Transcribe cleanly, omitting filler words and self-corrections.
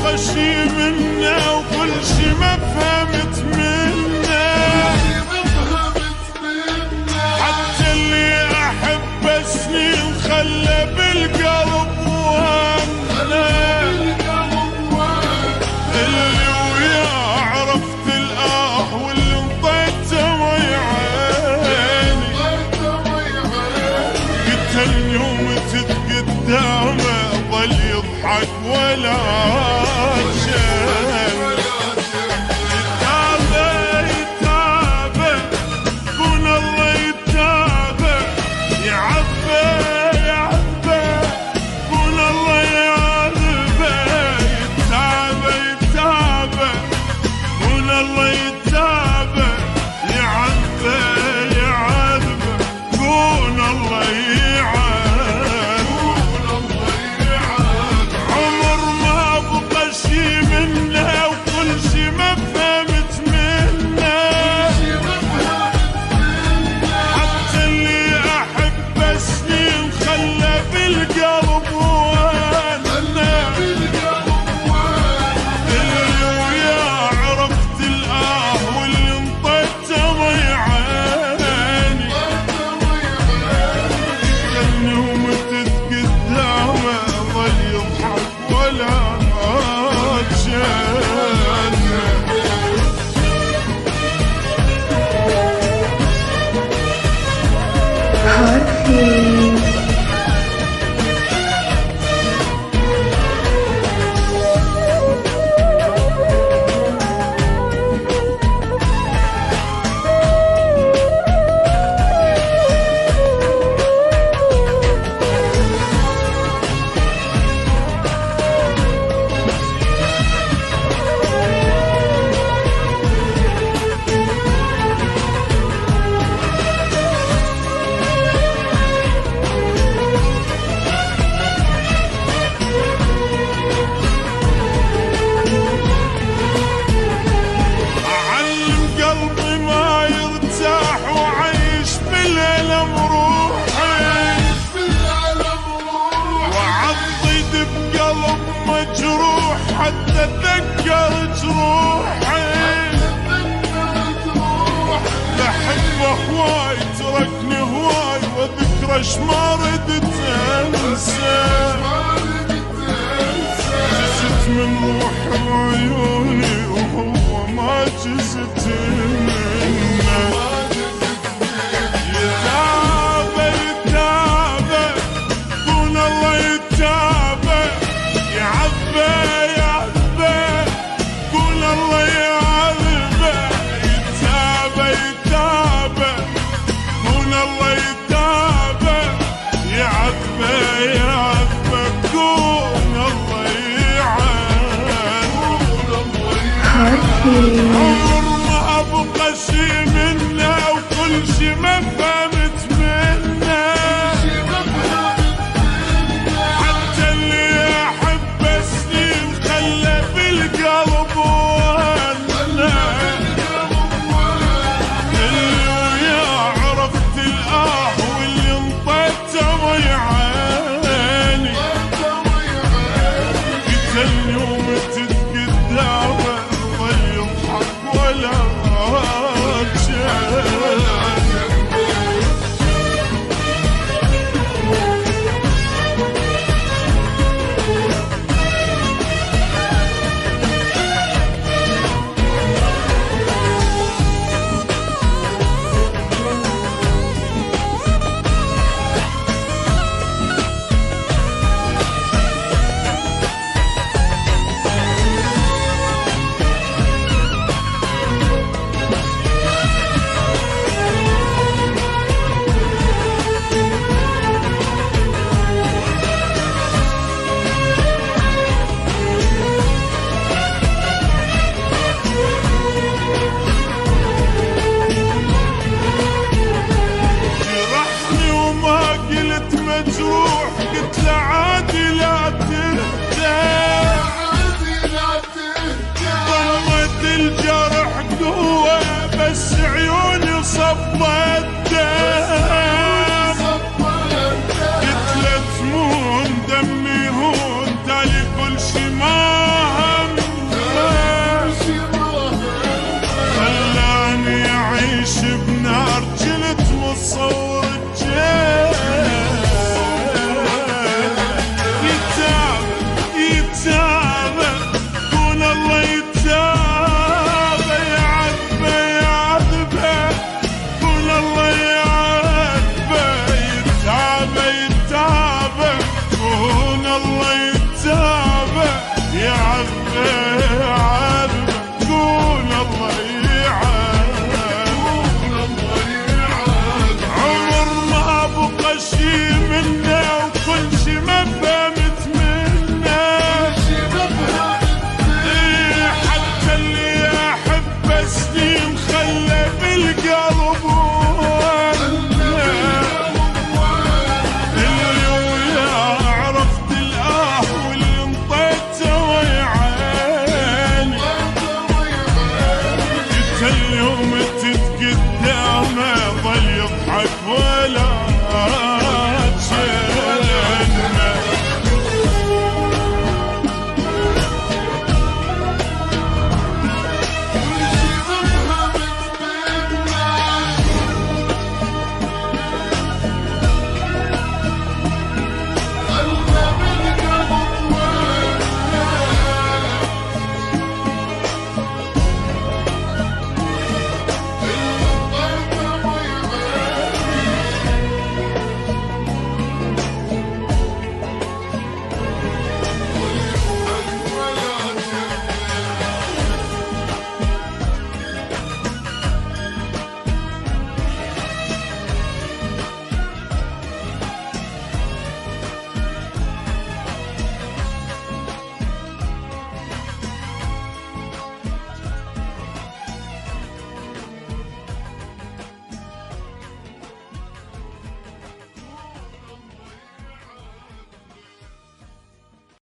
ابغى شي منه وكل شي ما فهمت منه، حتى اللي احب سنين خلى بالقلب وهمنا، اللي وياه عرفت الآه واللي انطيته مي عيني، قتلني ومتت قدامه ظل يضحك ولا شيء. يتابع يتابع كون الله يتابع، يعبى يعبى كون الله يعذبه، يتابع يتابع كون الله يتابع، يعبى يعذبه كون الله يعذبه. مجروح حتى اتذكر جروحي، لحبه هواي تركني هواي وذكرش ما ردت انسى، جزت من روح عيوني وهو ما جزت منه. يتابع يتابع كون الله يتابع، يعبى يعبى كون الله يعذبه، يتابع يتابع كون الله يتابع، يعبى يعبى كون الله يعذبه.